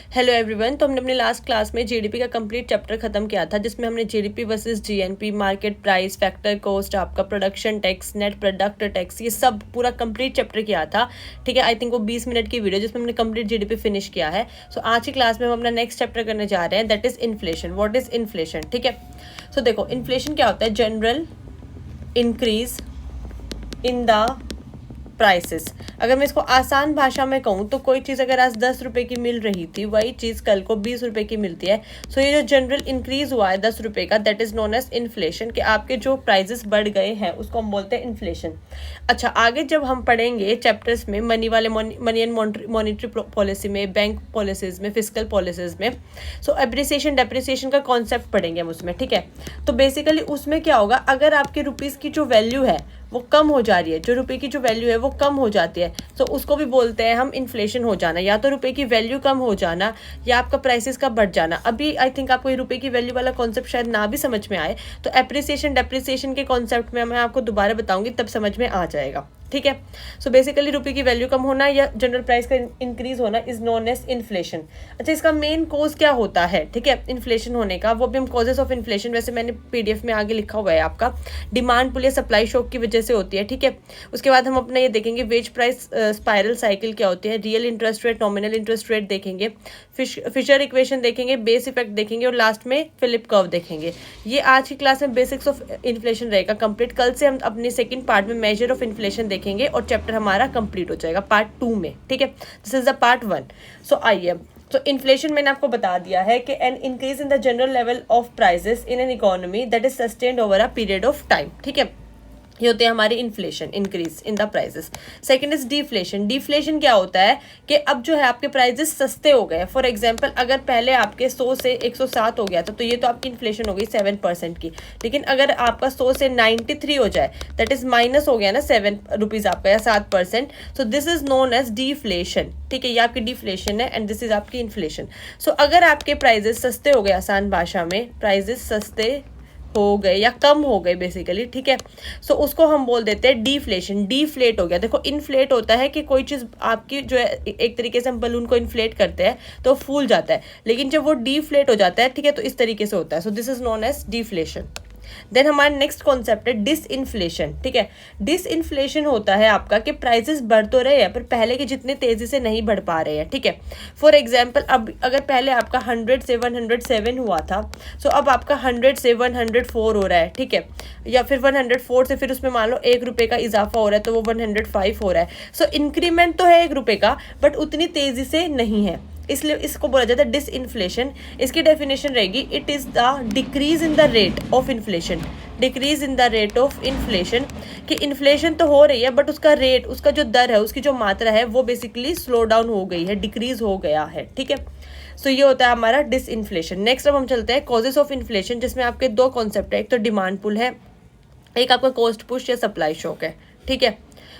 Hello everyone. तो हमने अपने लास्ट क्लास में जीडीपी का कंप्लीट चैप्टर खत्म किया था, जिसमें हमने GDP versus GNP, market price, factor cost, आपका production tax, net product tax, ये सब पूरा कंप्लीट चैप्टर किया था। ठीक है, आई थिंक वो 20 मिनट की वीडियो जिसमें हमने कंप्लीट जीडीपी फिनिश किया है। सो आज की क्लास में हम अपना नेक्स्ट चैप्टर करने जा रहे हैं, that is inflation. What is inflation? ठीक है, सो देखो इन्फ्लेशन क्या होता है? General increase in the prices. अगर मैं इसको आसान भाषा में कहूँ तो कोई चीज़ अगर आज 10 रुपये की मिल रही थी, वही चीज़ कल को 20 रुपये की मिलती है। सो ये जो जनरल इंक्रीज हुआ है 10 रुपये का, that is known as inflation. कि आपके जो प्राइजेस बढ़ गए हैं उसको हम बोलते हैं इन्फ्लेशन। अच्छा, आगे जब हम पढ़ेंगे चैप्टर्स में मनी वाले, मनी एंड मॉनिटरी पॉलिसी में, बैंक पॉलिसीज में, फिजिकल पॉलिसीज में, सो एप्रिसिएशन डेप्रिसिएशन का कॉन्सेप्ट पढ़ेंगे हम उसमें। ठीक है, तो बेसिकली उसमें क्या होगा, अगर आपके रुपीज़ की जो वैल्यू है वो कम हो जा रही है, जो रुपए की जो वैल्यू है वो कम हो जाती है, तो उसको भी बोलते हैं हम इन्फ्लेशन हो जाना। या तो रुपए की वैल्यू कम हो जाना या आपका प्राइसेस का बढ़ जाना। अभी आई थिंक आपको ये रुपए की वैल्यू वाला कॉन्सेप्ट शायद ना भी समझ में आए, तो एप्रिसिएशन डेप्रिसिएशन के कॉन्सेप्ट में मैं आपको दोबारा बताऊंगी, तब समझ में आ जाएगा। ठीक है, सो बेसिकली रुपए की वैल्यू कम होना या जनरल प्राइस का इंक्रीज होना इज नोन एज इन्फ्लेशन। अच्छा, इसका मेन कॉज क्या होता है? ठीक है, इन्फ्लेशन होने का वो भी हम कॉजेस ऑफ इन्फ्लेशन, वैसे मैंने पीडीएफ में आगे लिखा हुआ है आपका, डिमांड पुल या सप्लाई शॉक की वजह से होती है। ठीक है, उसके बाद हम अपना ये देखेंगे वेज प्राइस स्पाइरल साइकिल क्या होती है, real interest rate, nominal interest rate देखेंगे, फिशर इक्वेशन देखेंगे, बेस इफेक्ट देखेंगे और लास्ट में फिलिप कर्व देखेंगे। ये आज की क्लास में बेसिक्स ऑफ इन्फ्लेशन रहेगा कंप्लीट। कल से हम अपने सेकंड पार्ट में मेजर ऑफ इन्फ्लेशन देखेंगे और चैप्टर हमारा कंप्लीट हो जाएगा पार्ट 2 में। ठीक है, दिस इज द पार्ट 1। सो आइए, तो इन्फ्लेशन मैंने आपको बता दिया है कि an increase in the general level of prices in an economy that is sustained over a period of time. ठीक है, ये होते हैं हमारे inflation, increase in the prices. Second is deflation. Deflation क्या होता है कि अब जो है आपके प्राइसेस सस्ते हो गए। फॉर एग्जांपल, अगर पहले आपके 100 से 107 हो गया था, तो ये तो आपकी इन्फ्लेशन हो गई 7% की। लेकिन अगर आपका 100 से 93 हो जाए, दैट इज माइनस हो गया ना 7 रुपीज आपका, या 7%। So this is known as deflation. ठीक है, ये आपकी डिफ्लेशन है एंड दिस इज आपकी इन्फ्लेशन। सो अगर आपके प्राइजेस सस्ते हो गए, आसान भाषा में प्राइजेस सस्ते हो गए या कम हो गए बेसिकली, ठीक है, सो उसको हम बोल देते हैं डिफ्लेशन। डिफ्लेट हो गया। देखो, इन्फ्लेट होता है कि कोई चीज़ आपकी जो है, एक तरीके से हम बलून को इन्फ्लेट करते हैं तो फूल जाता है, लेकिन जब वो डिफ्लेट हो जाता है, ठीक है, तो इस तरीके से होता है। So this is known as deflation. Then हमारा नेक्स्ट कॉन्सेप्ट है डिसइन्फ्लेशन। ठीक है, डिसइन्फ्लेशन होता है आपका कि प्राइसेस बढ़ तो रहे हैं पर पहले के जितने तेजी से नहीं बढ़ पा रहे हैं। ठीक है, फॉर एग्जांपल, अब अगर पहले आपका 100 से 107 हुआ था, सो अब आपका 100 से 104 हो रहा है। ठीक है, या फिर 104 से फिर उसमें मान लो 1 रुपये का इजाफा हो रहा है तो वो 105 हो रहा है। सो इंक्रीमेंट तो है 1 रुपये का, बट उतनी तेजी से नहीं है, इसलिए इसको बोला जाता है डिसइन्फ्लेशन। इसकी डेफिनेशन रहेगी, it is the decrease in the rate of inflation. Decrease in the rate of inflation, कि इन्फ्लेशन तो हो रही है बट उसका रेट, उसका जो दर है, उसकी जो मात्रा है वो बेसिकली स्लो डाउन हो गई है, डिक्रीज हो गया है। ठीक है, सो ये होता है हमारा डिसइन्फ्लेशन। नेक्स्ट अब हम चलते हैं कॉजेस ऑफ इन्फ्लेशन, जिसमें आपके 2 कॉन्सेप्ट है, एक तो डिमांड पुल है, एक आपका कॉस्ट पुश या सप्लाई शॉक है। ठीक है,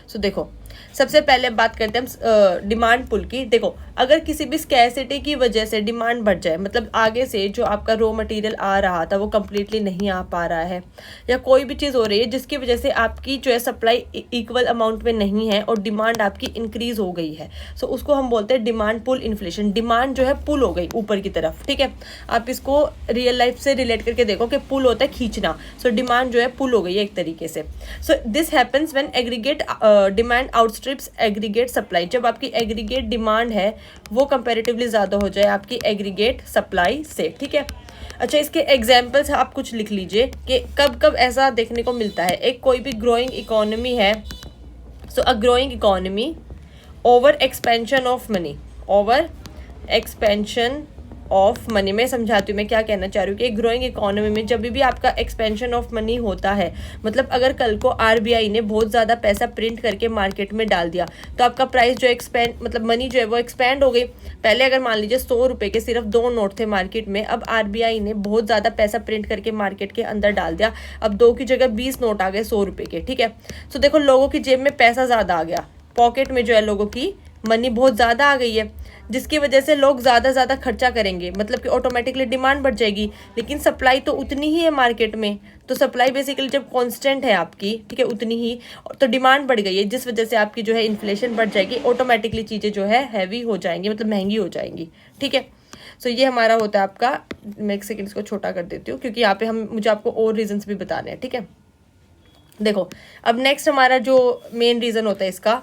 सो देखो सबसे पहले बात करते हैं हम डिमांड पुल की। देखो, अगर किसी भी स्कैरसिटी की वजह से डिमांड बढ़ जाए, मतलब आगे से जो आपका रॉ मटेरियल आ रहा था वो कम्प्लीटली नहीं आ पा रहा है, या कोई भी चीज़ हो रही है जिसकी वजह से आपकी जो है सप्लाई इक्वल अमाउंट में नहीं है और डिमांड आपकी इंक्रीज हो गई है, सो उसको हम बोलते हैं डिमांड पुल इन्फ्लेशन। डिमांड जो है पुल हो गई ऊपर की तरफ। ठीक है, आप इसको रियल लाइफ से रिलेट करके देखो कि पुल होता है खींचना, सो डिमांड जो है पुल हो गई है एक तरीके से। So this happens when aggregate demand outstrips aggregate supply. जब आपकी एग्रीगेट डिमांड है वो कंपैरेटिवली ज़्यादा हो जाए आपकी एग्रीगेट सप्लाई से। ठीक है, अच्छा, इसके एग्जाम्पल्स आप कुछ लिख लीजिए कि कब कब ऐसा देखने को मिलता है। एक कोई भी ग्रोइंग इकोनॉमी है, so a growing economy, over expansion of money, over expansion of money. मैं समझाती हूँ मैं क्या कहना चाह रही हूँ कि ग्रोइंग इकोनॉमी में जब भी आपका एक्सपेंशन ऑफ मनी होता है, मतलब अगर कल को आरबीआई ने बहुत ज़्यादा पैसा प्रिंट करके मार्केट में डाल दिया, तो आपका प्राइस जो एक्सपेंड, मतलब मनी जो है वो एक्सपेंड हो गई। पहले अगर मान लीजिए 100 रुपये के सिर्फ 2 नोट थे मार्केट में, अब आरबीआई ने बहुत ज़्यादा पैसा प्रिंट करके मार्केट के अंदर डाल दिया, अब 2 की जगह 20 नोट आ गए 100 रुपये के। ठीक है, तो देखो लोगों की जेब में पैसा ज़्यादा आ गया, पॉकेट में जो है लोगों की मनी बहुत ज़्यादा आ गई है, जिसकी वजह से लोग ज़्यादा खर्चा करेंगे, मतलब कि ऑटोमेटिकली डिमांड बढ़ जाएगी। लेकिन सप्लाई तो उतनी ही है मार्केट में, तो सप्लाई बेसिकली जब कांस्टेंट है आपकी, ठीक है, उतनी ही, तो डिमांड बढ़ गई है, जिस वजह से आपकी जो है इन्फ्लेशन बढ़ जाएगी, ऑटोमेटिकली चीज़ें जो है हैवी हो जाएंगी, मतलब महंगी हो जाएंगी। ठीक है, सो ये हमारा होता है आपका, मैं एक सेकेंड इसको छोटा कर देती हूँ क्योंकि यहाँ पे मुझे आपको और रीजंस भी बताने हैं, ठीक है। देखो अब नेक्स्ट हमारा जो मेन रीज़न होता है इसका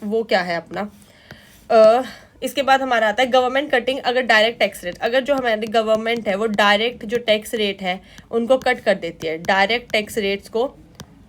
वो क्या है अपना, इसके बाद हमारा आता है गवर्नमेंट कटिंग। अगर डायरेक्ट टैक्स रेट, अगर जो हमारी गवर्नमेंट है वो डायरेक्ट जो टैक्स रेट है उनको कट कर देती है, डायरेक्ट टैक्स रेट्स को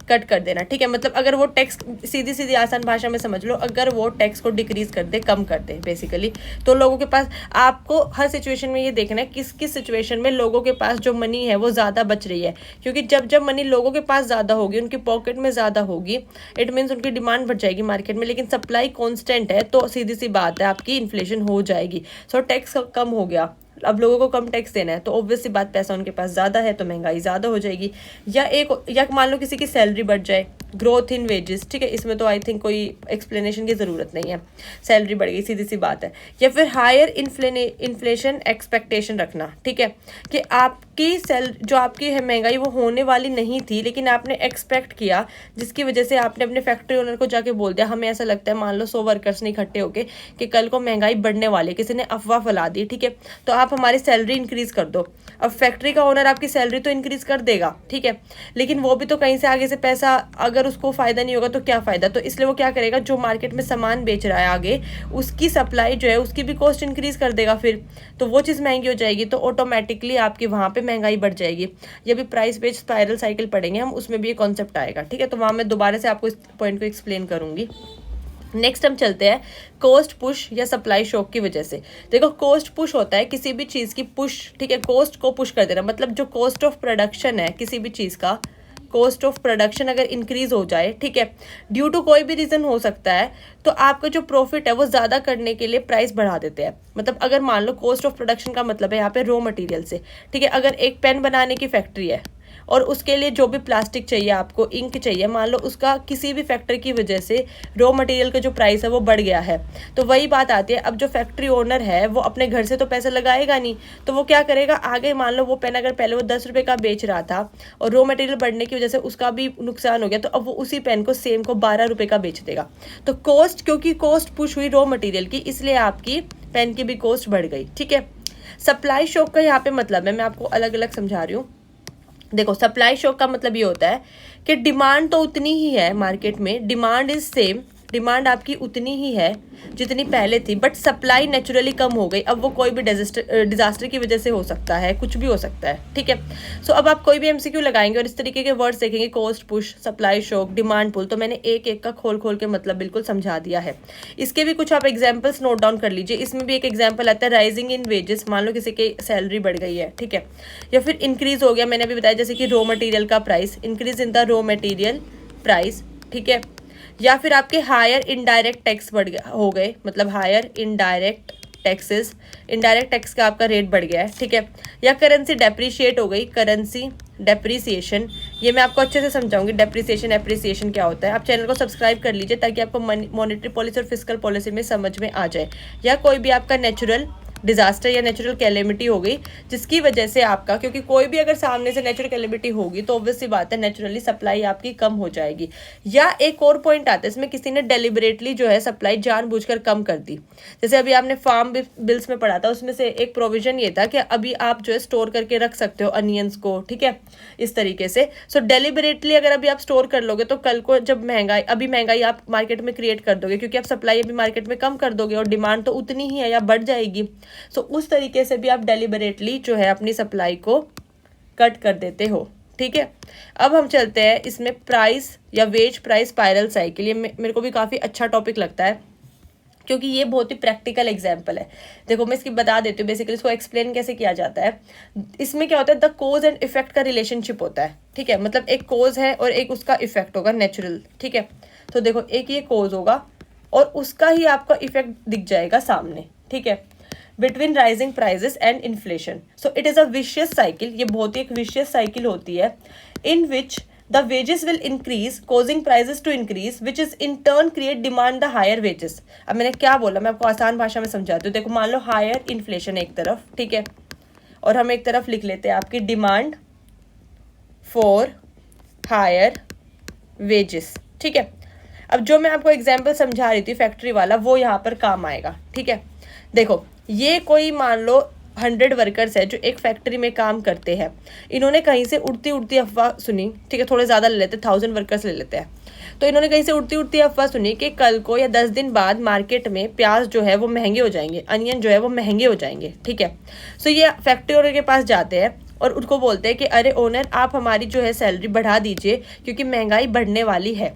कट कर देना, ठीक है। मतलब अगर वो टैक्स, सीधी सीधी आसान भाषा में समझ लो, अगर वो टैक्स को डिक्रीज कर दे, कम कर दे बेसिकली, तो लोगों के पास, आपको हर सिचुएशन में ये देखना है किस किस सिचुएशन में लोगों के पास जो मनी है वो ज़्यादा बच रही है। क्योंकि जब जब मनी लोगों के पास ज़्यादा होगी, उनकी पॉकेट में ज़्यादा होगी, इट मीन्स उनकी डिमांड बढ़ जाएगी मार्केट में, लेकिन सप्लाई कॉन्स्टेंट है तो सीधी सी बात है आपकी इन्फ्लेशन हो जाएगी। सो टैक्स कम हो गया, अब लोगों को कम टैक्स देना है तो ऑब्वियस सी बात, पैसा उनके पास ज़्यादा है तो महंगाई ज़्यादा हो जाएगी। या मान लो किसी की सैलरी बढ़ जाए, ग्रोथ इन वेजेस, ठीक है, इसमें तो आई थिंक कोई एक्सप्लेनेशन की ज़रूरत नहीं है, सैलरी बढ़ गई, सीधी सी बात है। या फिर हायर इन्फ्लेशन एक्सपेक्टेशन रखना, ठीक है, कि आपकी जो आपकी है महंगाई वो होने वाली नहीं थी लेकिन आपने एक्सपेक्ट किया, जिसकी वजह से आपने अपने फैक्ट्री ओनर को जाके बोल दिया, हमें ऐसा लगता है मान लो 100 वर्कर्स ने इकट्ठे होके कि कल को महंगाई बढ़ने वाली, किसी ने अफवाह फैला दी, ठीक है, तो आप हमारी सैलरी इंक्रीज कर दो। अब फैक्ट्री का ओनर आपकी सैलरी तो इंक्रीज कर देगा, ठीक है, लेकिन वो भी तो कहीं से आगे से पैसा, अगर उसको फायदा नहीं होगा तो क्या फायदा, तो इसलिए वो क्या करेगा, जो मार्केट में सामान बेच रहा है आगे, उसकी सप्लाई जो है उसकी भी कॉस्ट इंक्रीज कर देगा, फिर तो वो चीज़ महंगी हो जाएगी, तो ऑटोमेटिकली आपकी वहाँ पे महंगाई बढ़ जाएगी। जब भी प्राइस बेच स्पाइरल साइकिल पढ़ेंगे हम, उसमें भी ये कॉन्सेप्ट आएगा, ठीक है, तो वहाँ मैं दोबारा से आपको इस पॉइंट को एक्सप्लेन करूंगी। नेक्स्ट हम चलते हैं कॉस्ट पुश या सप्लाई शॉक की वजह से। देखो कॉस्ट पुश होता है किसी भी चीज़ की पुश, ठीक है, कॉस्ट को पुश कर देना, मतलब जो कॉस्ट ऑफ प्रोडक्शन है किसी भी चीज़ का, कॉस्ट ऑफ प्रोडक्शन अगर इंक्रीज हो जाए, ठीक है, ड्यू टू कोई भी रीज़न हो सकता है, तो आपका जो प्रॉफिट है वो ज़्यादा करने के लिए प्राइस बढ़ा देते हैं। मतलब अगर मान लो कॉस्ट ऑफ प्रोडक्शन का मतलब है यहाँ पे रॉ मटेरियल से, ठीक है, अगर एक पेन बनाने की फैक्ट्री है और उसके लिए जो भी प्लास्टिक चाहिए, आपको इंक चाहिए, मान लो उसका किसी भी फैक्टर की वजह से रॉ मटेरियल का जो प्राइस है वो बढ़ गया है, तो वही बात आती है, अब जो फैक्ट्री ओनर है वो अपने घर से तो पैसा लगाएगा नहीं, तो वो क्या करेगा आगे, मान लो वो पेन अगर पहले वो 10 रुपये का बेच रहा था और रॉ मटेरियल बढ़ने की वजह से उसका भी नुकसान हो गया, तो अब वो उसी पेन को सेम को 12 रुपये का बेच देगा। तो कॉस्ट, क्योंकि कॉस्ट पुश हुई रॉ मटेरियल की, इसलिए आपकी पेन की भी कॉस्ट बढ़ गई, ठीक है। सप्लाई शॉक का यहाँ पे मतलब है, मैं आपको अलग अलग समझा रही हूँ। देखो सप्लाई शॉक का मतलब ये होता है कि डिमांड तो उतनी ही है मार्केट में, डिमांड इज सेम, डिमांड आपकी उतनी ही है जितनी पहले थी, बट सप्लाई नेचुरली कम हो गई। अब वो कोई भी डिजास्टर की वजह से हो सकता है, कुछ भी हो सकता है, ठीक है। सो अब आप कोई भी एमसीक्यू लगाएंगे और इस तरीके के वर्ड्स देखेंगे, cost push, supply shock, demand pull, तो मैंने एक एक का खोल खोल के मतलब बिल्कुल समझा दिया है। इसके भी कुछ आप एग्जाम्पल्स नोट डाउन कर लीजिए। इसमें भी एक एग्जाम्पल आता है राइजिंग इन वेजेस, मान लो किसी की सैलरी बढ़ गई है, ठीक है, या फिर इंक्रीज हो गया, मैंने अभी बताया जैसे कि रॉ मटेरियल का price, increase in the raw material price, ठीक है, या फिर आपके हायर इनडायरेक्ट टैक्स बढ़ गया हो गए, मतलब higher indirect taxes, indirect tax का आपका रेट बढ़ गया है, ठीक है, या करेंसी डेप्रिशिएट हो गई, करेंसी डेप्रिसिएशन, ये मैं आपको अच्छे से समझाऊंगी डेप्रिसिएशन एप्रिसिएशन क्या होता है। आप चैनल को सब्सक्राइब कर लीजिए ताकि आपको मॉनेटरी पॉलिसी और फिस्कल पॉलिसी में समझ में आ जाए। या कोई भी आपका नेचुरल डिजास्टर या नेचुरल कैलेमिटी हो गई जिसकी वजह से आपका, क्योंकि कोई भी अगर सामने से नेचुरल कैलेमिटी होगी तो ऑब्वियसली बात है नेचुरली सप्लाई आपकी कम हो जाएगी। या एक और पॉइंट आता है इसमें, किसी ने डेलिबरेटली जो है सप्लाई जानबूझकर कम कर दी, जैसे अभी आपने फार्म बिल्स में पढ़ा था, उसमें से एक प्रोविजन ये था कि अभी आप जो है स्टोर करके रख सकते हो अनियंस को, ठीक है, इस तरीके से। सो डेलिबरेटली अगर अभी आप स्टोर कर लोगे तो कल को जब महंगाई, अभी महंगाई आप मार्केट में क्रिएट कर दोगे क्योंकि आप सप्लाई अभी मार्केट में कम कर दोगे और डिमांड तो उतनी ही है या बढ़ जाएगी। सो उस तरीके से भी आप डेलिबरेटली जो है अपनी सप्लाई को कट कर देते हो, ठीक है। अब हम चलते हैं इसमें प्राइस या वेज प्राइस स्पाइरल साइकिल। ये मेरे को भी काफ़ी अच्छा टॉपिक लगता है क्योंकि ये बहुत ही प्रैक्टिकल एग्जाम्पल है। देखो मैं इसकी बता देती हूँ बेसिकली इसको एक्सप्लेन कैसे किया जाता है। इसमें क्या होता है, द कोज एंड इफेक्ट का रिलेशनशिप होता है, ठीक है, मतलब एक कोज है और एक उसका इफेक्ट होगा नेचुरल, ठीक है। तो देखो एक ये कोज होगा और उसका ही आपका इफेक्ट दिख जाएगा सामने, ठीक है, between rising prices and inflation. So it is a vicious cycle, ये बहुत ही एक विशियस साइकिल होती है, इन विच the wages will increase causing prices to increase which is in turn create demand the higher wages। अब मैंने क्या बोला, मैं आपको आसान भाषा में समझाती हूँ। देखो मान लो हायर इन्फ्लेशन एक तरफ, ठीक है, और हम एक तरफ लिख लेते हैं आपकी डिमांड फॉर हायर वेजेस, ठीक है। अब जो मैं आपको एग्जाम्पल समझा रही थी फैक्ट्री वाला, वो यहाँ पर काम आएगा, ठीक है। देखो ये कोई मान लो 100 वर्कर्स है जो एक फैक्ट्री में काम करते हैं, इन्होंने कहीं से उड़ती उड़ती अफवाह सुनी, ठीक है, थोड़े ज़्यादा ले लेते, 1000 वर्कर्स ले लेते हैं, तो इन्होंने कहीं से उड़ती उड़ती अफवाह सुनी कि कल को या 10 दिन बाद मार्केट में प्याज जो है वो महंगे हो जाएंगे, अनियन जो है वो महंगे हो जाएंगे, ठीक है। सो ये फैक्ट्री ओनर के पास जाते हैं और उनको बोलते हैं कि अरे ओनर, आप हमारी जो है सैलरी बढ़ा दीजिए क्योंकि महंगाई बढ़ने वाली है।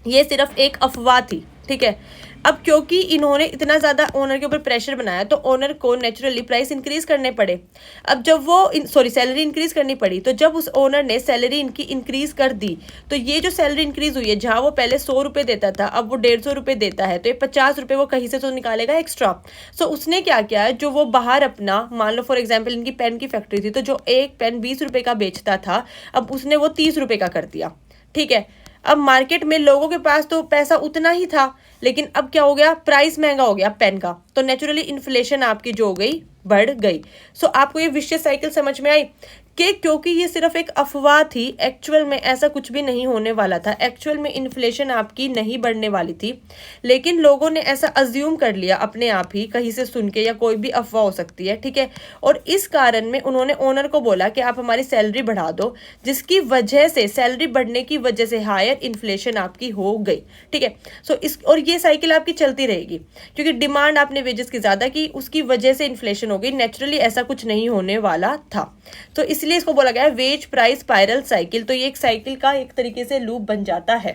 ये सिर्फ एक अफवाह थी, ठीक है। अब क्योंकि इन्होंने इतना ज़्यादा ओनर के ऊपर प्रेशर बनाया तो ओनर को नेचुरली प्राइस इंक्रीज करने पड़े। अब जब वो सैलरी इंक्रीज करनी पड़ी, तो जब उस ओनर ने सैलरी इनकी इंक्रीज कर दी, तो ये जो सैलरी इंक्रीज हुई है, जहाँ वो पहले 100 रुपये देता था अब वो 150 रुपये देता है, तो ये 50 रुपये वो कहीं से तो निकालेगा एक्स्ट्रा। सो उसने क्या किया, जो वो बाहर अपना, मान लो फॉर एग्जाम्पल इनकी पेन की फैक्ट्री थी, तो जो एक पेन 20 रुपये का बेचता था, अब उसने वो 30 रुपये का कर दिया, ठीक है। अब मार्केट में लोगों के पास तो पैसा उतना ही था, लेकिन अब क्या हो गया, प्राइस महंगा हो गया पेन का, तो नेचुरली इन्फ्लेशन आपकी जो हो गई, बढ़ गई। सो आपको ये विशेष साइकिल समझ में आई कि क्योंकि ये सिर्फ एक अफवाह थी, एक्चुअल में ऐसा कुछ भी नहीं होने वाला था, एक्चुअल में इन्फ्लेशन आपकी नहीं बढ़ने वाली थी, लेकिन लोगों ने ऐसा अज्यूम कर लिया अपने आप ही, कहीं से सुन के, या कोई भी अफवाह हो सकती है, ठीक है। और इस कारण में उन्होंने ओनर को बोला कि आप हमारी सैलरी बढ़ा दो, जिसकी वजह से, सैलरी बढ़ने की वजह से हायर इन्फ्लेशन आपकी हो गई, ठीक है। सो इस, और ये साइकिल आपकी चलती रहेगी क्योंकि डिमांड आपने वेजेस की ज़्यादा की, उसकी वजह से इन्फ्लेशन हो गई, नेचुरली ऐसा कुछ नहीं होने वाला था। तो इसलिए इसको बोला गया है वेज प्राइस स्पाइरल साइकिल। तो ये एक साइकिल का एक तरीके से लूप बन जाता है,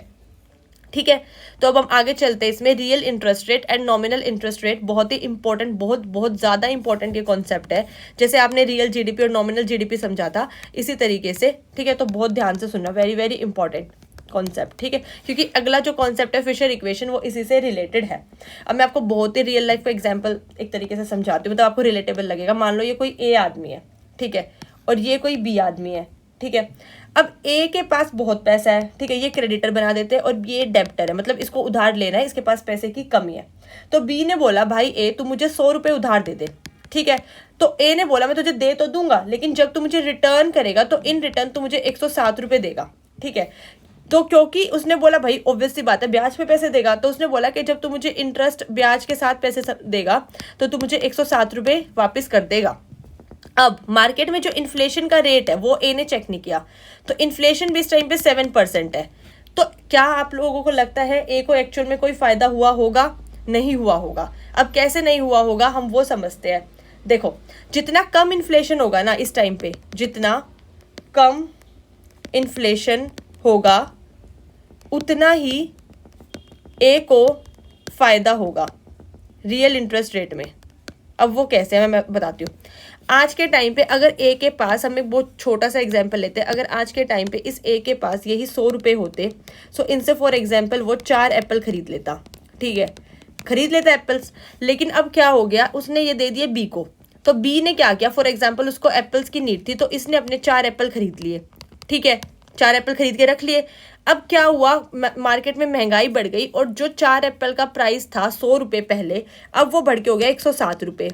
ठीक है। तो अब हम आगे चलते हैं, इसमें real interest rate and nominal interest rate बहुत ही इंपॉर्टेंट, बहुत ज़्यादा इंपॉर्टेंट ये कॉन्सेप्ट है। जैसे आपने रियल जीडीपी और नॉमिनल जीडीपी समझा था, इसी तरीके से, ठीक है। तो बहुत ध्यान से सुनना, वेरी वेरी इंपॉर्टेंट कॉन्सेप्ट, ठीक है, क्योंकि अगला जो कॉन्सेप्ट है फिशर इक्वेशन, वो इसी से रिलेटेड है। अब मैं आपको बहुत ही रियल लाइफ का एग्जांपल एक तरीके से समझाती हूँ, तो आपको रिलेटेबल लगेगा। मान लो ये कोई ए आदमी है, ठीक है, और ये कोई बी आदमी है, ठीक है। अब ए के पास बहुत पैसा है, ठीक है, ये क्रेडिटर बना देते हैं, और ये डेब्टर है, मतलब इसको उधार लेना है, इसके पास पैसे की कमी है। तो बी ने बोला भाई ए, तू मुझे 100 रुपये उधार दे दे, ठीक है। तो ए ने बोला मैं तुझे दे तो दूंगा, लेकिन जब तू मुझे रिटर्न करेगा तो इन रिटर्न तू मुझे 107 रुपये देगा, ठीक है। तो क्योंकि उसने बोला भाई ऑब्वियस सी बात है ब्याज पे पैसे देगा, तो उसने बोला कि जब तू मुझे इंटरेस्ट ब्याज के साथ पैसे देगा तो तू मुझे 107 रुपये वापस कर देगा। अब मार्केट में जो इन्फ्लेशन का रेट है वो ए ने चेक नहीं किया, तो इन्फ्लेशन भी इस टाइम पे 7% है। तो क्या आप लोगों को लगता है ए को एक्चुअल में कोई फायदा हुआ होगा? नहीं हुआ होगा। अब कैसे नहीं हुआ होगा हम वो समझते हैं। देखो, जितना कम इन्फ्लेशन होगा ना इस टाइम पे, जितना कम इन्फ्लेशन होगा उतना ही ए को फायदा होगा रियल इंटरेस्ट रेट में। अब वो कैसे है मैं बताती हूँ। आज के टाइम पे अगर ए के पास, हम एक बहुत छोटा सा एग्जांपल लेते हैं, अगर आज के टाइम पे इस ए के पास यही 100 रुपये होते, सो इनसे फॉर एग्जांपल वो 4 एप्पल खरीद लेता, ठीक है, खरीद लेता एप्पल्स। लेकिन अब क्या हो गया, उसने ये दे दिए बी को, तो बी ने क्या किया, फॉर एग्जाम्पल उसको एप्पल्स की नीड थी, तो इसने अपने 4 एप्पल खरीद लिए, ठीक है, 4 एप्पल खरीद के रख लिए। अब क्या हुआ, मार्केट में महंगाई बढ़ गई और जो 4 एप्पल का प्राइस था 100 रुपये पहले, अब वो बढ़ के हो गया 107 रुपये,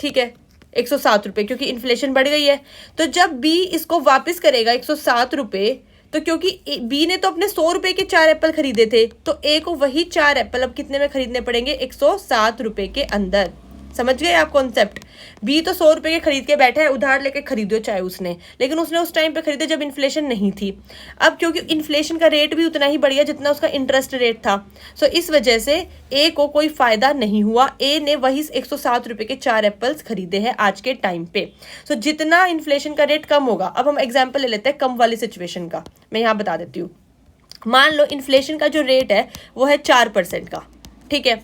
ठीक है, 107 रुपये, क्योंकि इन्फ्लेशन बढ़ गई है। तो जब बी इसको वापस करेगा 107 रुपये, तो क्योंकि बी ने तो अपने 100 रुपये के 4 एप्पल खरीदे थे, तो ए को वही 4 एप्पल अब कितने में खरीदने पड़ेंगे, 107 रुपये के अंदर। समझ गए आप कॉन्सेप्ट। बी तो 100 रुपये के खरीद के बैठा है, उधार लेके खरीदो चाहे उसने, लेकिन उसने उस टाइम पे खरीदे जब इन्फ्लेशन नहीं थी। अब क्योंकि इन्फ्लेशन का रेट भी उतना ही बढ़ गया जितना उसका इंटरेस्ट रेट था, सो इस वजह से ए को कोई फायदा नहीं हुआ। ए ने वही 107 रुपये के 4 एप्पल्स खरीदे हैं आज के टाइम पे। सो जितना इन्फ्लेशन का रेट कम होगा, अब हम एग्जाम्पल ले लेते हैं कम वाली सिचुएशन का, मैं यहाँ बता देती हूँ। मान लो इन्फ्लेशन का जो रेट है वो है 4% का, ठीक है।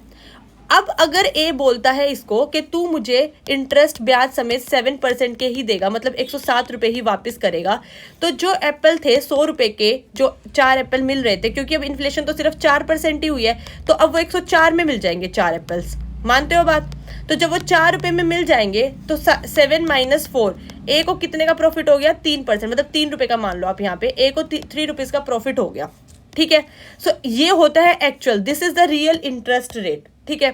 अब अगर ए बोलता है इसको कि तू मुझे इंटरेस्ट ब्याज समेत 7% के ही देगा, मतलब 107 रुपये ही वापस करेगा, तो जो एप्पल थे 100 रुपये के, जो 4 एप्पल मिल रहे थे, क्योंकि अब इन्फ्लेशन तो सिर्फ 4% ही हुई है, तो अब वो 104 में मिल जाएंगे 4 एप्पल्स। मानते हो बात? तो जब वो 4 रुपये में मिल जाएंगे तो 7 - 4, ए को कितने का प्रॉफिट हो गया, 3%, मतलब 3 रुपये का मान लो आप, यहाँ पे ए को 3 रुपीज़ का प्रॉफिट हो गया, ठीक है। सो ये होता है actual, this is the real interest rate, ठीक है।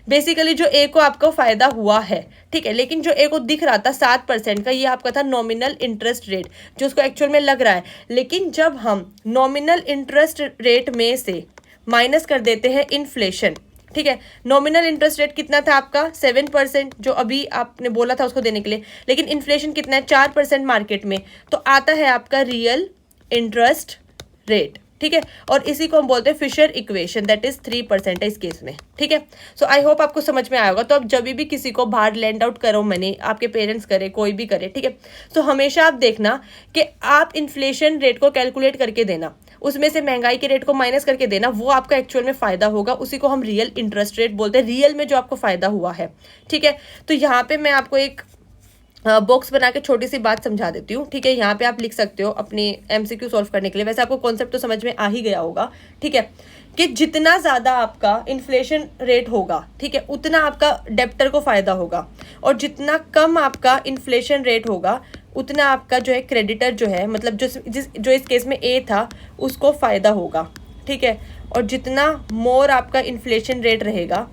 बेसिकली जो ए को आपको फायदा हुआ है, ठीक है, लेकिन जो ए को दिख रहा था 7% का, ये आपका था नॉमिनल इंटरेस्ट रेट, जो उसको एक्चुअल में लग रहा है। लेकिन जब हम नॉमिनल इंटरेस्ट रेट में से माइनस कर देते हैं इन्फ्लेशन, ठीक है। नॉमिनल इंटरेस्ट रेट कितना था आपका 7%, जो अभी आपने बोला था उसको देने के लिए, लेकिन इन्फ्लेशन कितना है 4% मार्केट में, तो आता है आपका रियल इंटरेस्ट रेट। ठीक है, और इसी को हम बोलते हैं फिशर इक्वेशन, दैट इज 3% है इस केस में। ठीक है, सो आई होप आपको समझ में आया होगा। तो अब जब भी किसी को बाहर लैंड आउट करो मनी, आपके पेरेंट्स करे, कोई भी करे, ठीक है, तो हमेशा आप देखना कि आप इन्फ्लेशन रेट को कैलकुलेट करके देना, उसमें से महंगाई के रेट को माइनस करके देना, वो आपका एक्चुअल में फायदा होगा, उसी को हम रियल इंटरेस्ट रेट बोलते हैं, रियल में जो आपको फायदा हुआ है। ठीक है, तो यहाँ पे मैं आपको एक बॉक्स बना के छोटी सी बात समझा देती हूँ। ठीक है, यहाँ पे आप लिख सकते हो अपनी एमसीक्यू सॉल्व करने के लिए। वैसे आपको कॉन्सेप्ट तो समझ में आ ही गया होगा। ठीक है, कि जितना ज़्यादा आपका इन्फ्लेशन रेट होगा, ठीक है, उतना आपका डेप्टर को फ़ायदा होगा, और जितना कम आपका इन्फ्लेशन रेट होगा उतना आपका जो है क्रेडिटर जो है, मतलब जो इस केस में ए था, उसको फ़ायदा होगा। ठीक है, और जितना मोर आपका इन्फ्लेशन रेट रहेगा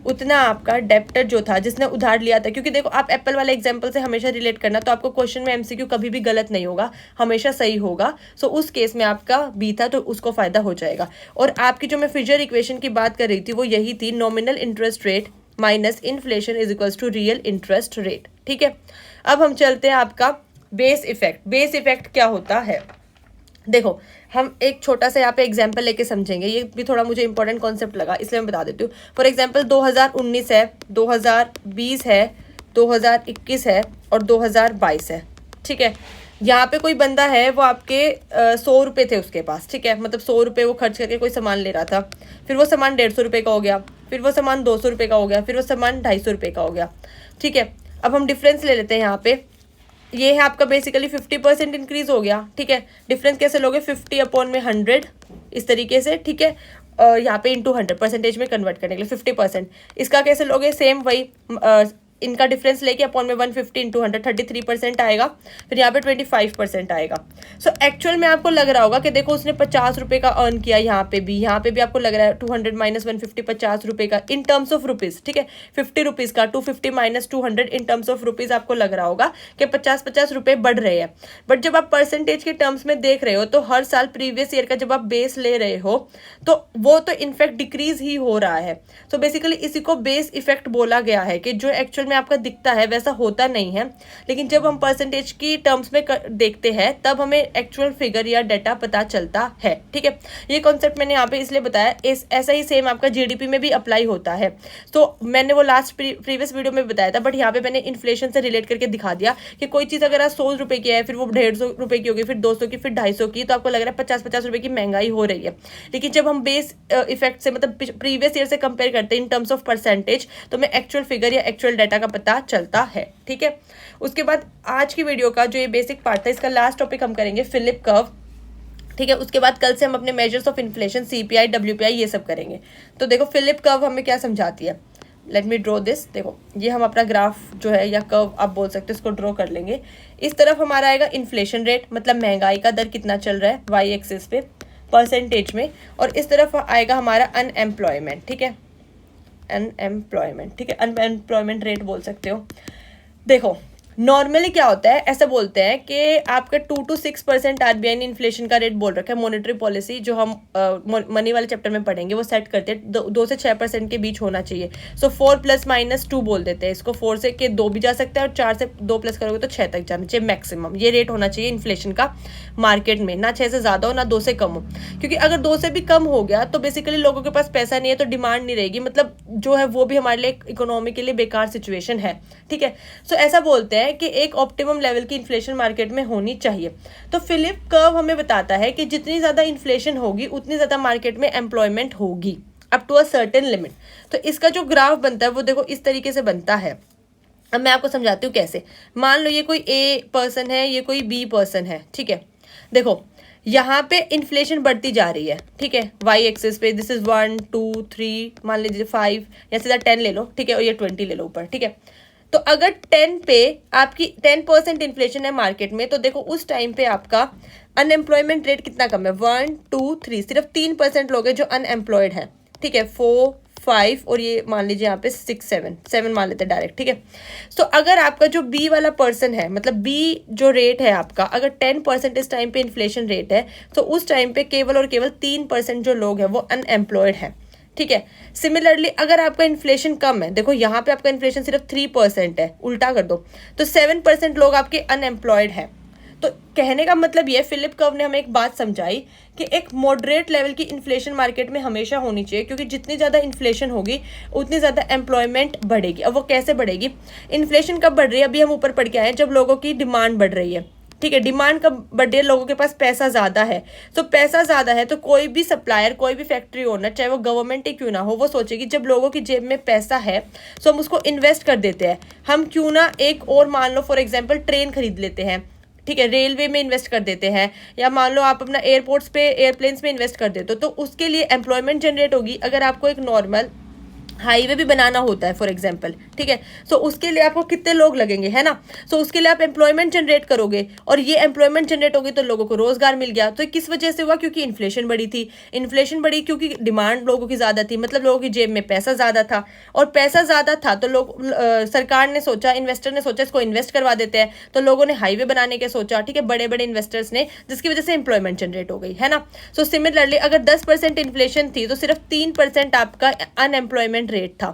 उतना आपका डेप्टर जो था, जिसने उधार लिया था, क्योंकि देखो आप एप्पल वाले एग्जांपल से हमेशा रिलेट करना, तो आपको क्वेश्चन में एमसीक्यू कभी भी गलत नहीं होगा, हमेशा सही होगा। सो उस केस में आपका बी था, तो उसको फायदा हो जाएगा। और आपकी जो मैं फिशर इक्वेशन की बात कर रही थी वो यही थी, nominal interest rate minus inflation is equals to real interest rate. ठीक है, अब हम चलते हैं आपका बेस इफेक्ट। बेस इफेक्ट क्या होता है, देखो हम एक छोटा सा यहाँ पे एग्जाम्पल लेके समझेंगे, ये भी थोड़ा मुझे इंपॉर्टेंट कॉन्सेप्ट लगा इसलिए मैं बता देती हूँ। फॉर एग्जाम्पल 2019 है, 2020 है, 2021 है और 2022 है। ठीक है, यहाँ पे कोई बंदा है, वो आपके 100 रुपये थे उसके पास। ठीक है, मतलब 100 रुपये वो खर्च करके कोई सामान ले रहा था, फिर वो सामान 150 रुपये का हो गया, फिर वो सामान 200 रुपये का हो गया, फिर वो सामान 250 रुपये का हो गया। ठीक है, अब हम डिफरेंस ले लेते हैं यहाँ पे, ये है आपका बेसिकली 50% इंक्रीज हो गया। ठीक है, डिफरेंस कैसे लोगे, 50 अपॉन में 100 इस तरीके से। ठीक है, यहाँ पे इंटू 100 परसेंटेज में कन्वर्ट करने के लिए 50%। इसका कैसे लोगे, सेम वही, इनका डिफरेंस लेके अपॉन में 150 इंटू 100 33% आएगा, फिर यहाँ पे 25% आएगा। सो एक्चुअल में आपको लग रहा होगा कि देखो उसने 50 रुपये का अर्न किया, यहाँ पे भी आपको लग रहा है 200 माइनस 150 50 रुपये का इन टर्म्स ऑफ रुपीज़। ठीक है, 50 रुपीज़ का 250 minus 200 in terms of rupees आपको लग रहा होगा कि 50 रुपये बढ़ रहे हैं। बट जब आप परसेंटेज के टर्म्स में देख रहे हो, तो हर साल प्रीवियस ईयर का जब आप बेस ले रहे हो, तो वो तो इनफैक्ट डिक्रीज ही हो रहा है। सो बेसिकली इसी को बेस इफेक्ट बोला गया है, कि जो एक्चुअल में आपका दिखता है वैसा होता नहीं है, लेकिन जब हम परसेंटेज की टर्म्स में देखते हैं तब हमें एक्चुअल फिगर या डाटा पता चलता है। ठीक है, ये कॉन्सेप्ट मैंने यहाँ पे इसलिए बताया, ऐसा ही सेम आपका जीडीपी में भी अप्लाई होता है। तो मैंने वो लास्ट प्रीवियस वीडियो में बताया था, बट यहाँ पे मैंने इन्फ्लेशन से रिलेट करके दिखा दिया कि कोई चीज़ अगर आज 100 रुपये की है, फिर वो 150 रुपये की होगी, फिर 200 की, फिर 250 की, तो आपको लग रहा है 50 रुपये की महंगाई हो रही है। लेकिन जब हम बेस इफेक्ट से, मतलब प्रीवियस ईयर से कंपेयर करते हैं इन टर्म्स ऑफ परसेंटेज, तो हमें एक्चुअल फिगर या एक्चुअल डाटा का पता चलता है। ठीक है, उसके बाद आज की वीडियो का जो ये बेसिक पार्ट था, इसका लास्ट टॉपिक हम करेंगे फिलिप कर्व। ठीक है, उसके बाद कल से हम अपने measures of inflation, CPI, WPI, ये सब करेंगे। तो देखो फिलिप कर्व हमें क्या समझाती है, लेट मी ड्रॉ दिस। देखो ये हम अपना ग्राफ जो है, या कर्व आप बोल सकते हो, इसको ड्रॉ कर लेंगे। इस तरफ हमारा आएगा इन्फ्लेशन रेट, मतलब महंगाई का दर कितना चल रहा है वाई एक्सिस पे परसेंटेज में, और इस तरफ आएगा हमारा अनएम्प्लॉयमेंट। ठीक है, अनएम्प्लॉयमेंट, ठीक है, अनएम्प्लॉयमेंट रेट बोल सकते हो। देखो नॉर्मली क्या होता है, ऐसा बोलते हैं कि आपका 2 to 6% आरबीआई ने इन्फ्लेशन का रेट बोल रखा है। मॉनेटरी पॉलिसी जो हम मनी वाले चैप्टर में पढ़ेंगे, वो सेट करते हैं 2 से 6% के बीच होना चाहिए। सो 4 ± 2 बोल देते हैं इसको, 4 से के 2 भी जा सकता है, और 4 से 2 प्लस करोगे तो 6 तक जाना चाहिए मैक्सिमम। ये रेट होना चाहिए इन्फ्लेशन का मार्केट में, ना 6 से ज़्यादा हो, ना 2 से कम हो, क्योंकि अगर 2 से भी कम हो गया तो बेसिकली लोगों के पास पैसा नहीं है, तो डिमांड नहीं रहेगी, मतलब जो है वो भी हमारे लिए इकोनॉमी के लिए बेकार सिचुएशन है। ठीक है, सो ऐसा बोलते हैं कि एक ऑप्टिमम लेवल की इन्फ्लेशन मार्केट में होनी चाहिए। तो फिलिप कर्व हमें बताता है कि जितनी ज़्यादा इन्फ्लेशन होगी उतनी ज़्यादा मार्केट में एम्प्लॉयमेंट होगी, up to a certain limit. तो इसका जो ग्राफ बनता है वो देखो इस तरीके से बनता है। अब मैं आपको समझाती हूँ कैसे। मान लो ये कोई ए पर्सन है, ये कोई बी पर्सन है। ठीक है, देखो यहाँ पे इन्फ्लेशन बढ़ती जा रही है। ठीक है, वाई एक्सिस पे दिस इज 1 2 3, मान लीजिए 5 या सीधा 10 ले लो। ठीक है, और ये 20 ले लो ऊपर। ठीक है, तो अगर 10 पे आपकी 10% इन्फ्लेशन है मार्केट में, तो देखो उस टाइम पे आपका अनएम्प्लॉयमेंट रेट कितना कम है, 1 2 3, सिर्फ 3% लोग हैं जो अनएम्प्लॉयड है। ठीक है, 4 5 और ये मान लीजिए यहाँ पे 6 7 मान लेते हैं डायरेक्ट। ठीक है, तो अगर आपका जो बी वाला पर्सन है, मतलब बी जो रेट है आपका, अगर 10% इस टाइम पे इन्फ्लेशन रेट है, तो उस टाइम पे केवल और केवल 3% जो लोग हैं वो अनएम्प्लॉयड है। ठीक है। सिमिलरली अगर आपका इन्फ्लेशन कम है, देखो यहाँ पे आपका इन्फ्लेशन सिर्फ 3% है, उल्टा कर दो तो 7% लोग आपके अनएम्प्लॉयड हैं। तो कहने का मतलब ये, फिलिप कर्व ने हमें एक बात समझाई कि एक मॉडरेट लेवल की इन्फ्लेशन मार्केट में हमेशा होनी चाहिए, क्योंकि जितनी ज़्यादा इन्फ्लेशन होगी उतनी ज़्यादा एम्प्लॉयमेंट बढ़ेगी। अब वो कैसे बढ़ेगी? इन्फ्लेशन कब बढ़ रही है? अभी हम ऊपर पढ़ के आए हैं, जब लोगों की डिमांड बढ़ रही है, ठीक है। डिमांड कब बढ़ रही है? लोगों के पास पैसा ज़्यादा है। तो पैसा ज़्यादा है तो कोई भी सप्लायर, कोई भी फैक्ट्री ओनर, चाहे वो गवर्नमेंट ही क्यों ना हो, वो सोचेगी जब लोगों की जेब में पैसा है तो हम उसको इन्वेस्ट कर देते हैं। हम क्यों ना एक और, मान लो फॉर एग्जाम्पल ट्रेन खरीद लेते हैं, ठीक है, रेलवे में इन्वेस्ट कर देते हैं, या मान लो आप अपना एयरपोर्ट्स पे, एयरप्लेन्स में इन्वेस्ट कर देते हो, तो उसके लिए एम्प्लॉयमेंट जनरेट होगी। अगर आपको एक नॉर्मल हाईवे भी बनाना होता है फॉर एग्जाम्पल, ठीक है, तो उसके लिए आपको कितने लोग लगेंगे, है ना। तो उसके लिए आप एम्प्लॉयमेंट जनरेट करोगे, और ये एम्प्लॉयमेंट जनरेट होगी तो लोगों को रोजगार मिल गया। तो किस वजह से हुआ? क्योंकि इन्फ्लेशन बढ़ी थी। इन्फ्लेशन बढ़ी क्योंकि डिमांड लोगों की ज़्यादा थी, मतलब लोगों की जेब में पैसा ज़्यादा था, और पैसा ज़्यादा था तो लोग, सरकार ने सोचा, इन्वेस्टर ने सोचा इसको इन्वेस्ट करवा देते हैं, तो लोगों ने हाईवे बनाने के सोचा, ठीक है, बड़े बड़े इन्वेस्टर्स ने, जिसकी वजह से एम्प्लॉयमेंट जनरेट हो गई, है ना। सो सिमिलरली अगर 10% इन्फ्लेशन थी तो सिर्फ 3% आपका अनएम्प्लॉयमेंट रेट था।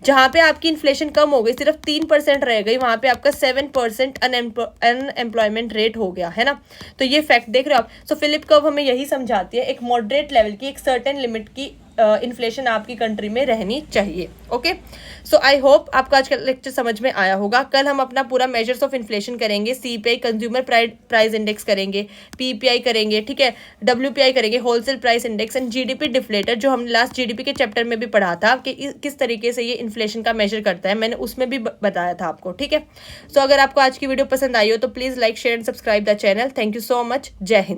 जहां पे आपकी इन्फ्लेशन कम हो गई, सिर्फ 3% रह गई, वहां पे आपका 7% अनएम्प्लॉयमेंट रेट हो गया, है ना। तो ये फैक्ट देख रहे हो आप। सो फिलिप कर्व हमें यही समझाती है, एक मॉडरेट लेवल की, एक सर्टेन लिमिट की इन्फ्लेशन आपकी कंट्री में रहनी चाहिए। ओके, सो आई होप आपका आज का लेक्चर समझ में आया होगा। कल हम अपना पूरा मेजर्स ऑफ इन्फ्लेशन करेंगे, सीपीआई कंज्यूमर प्राइस इंडेक्स करेंगे, पीपीआई करेंगे, ठीक है, डब्ल्यूपीआई करेंगे, wholesale price index, and GDP deflator, जो हमने लास्ट जीडीपी के चैप्टर में भी पढ़ा था कि किस तरीके से ये इन्फ्लेशन का मेजर करता है, मैंने उसमें भी बताया था आपको, ठीक है। सो अगर आपको आज की वीडियो पसंद आई हो तो please like, share and subscribe the channel. Thank you so much. जय हिंद।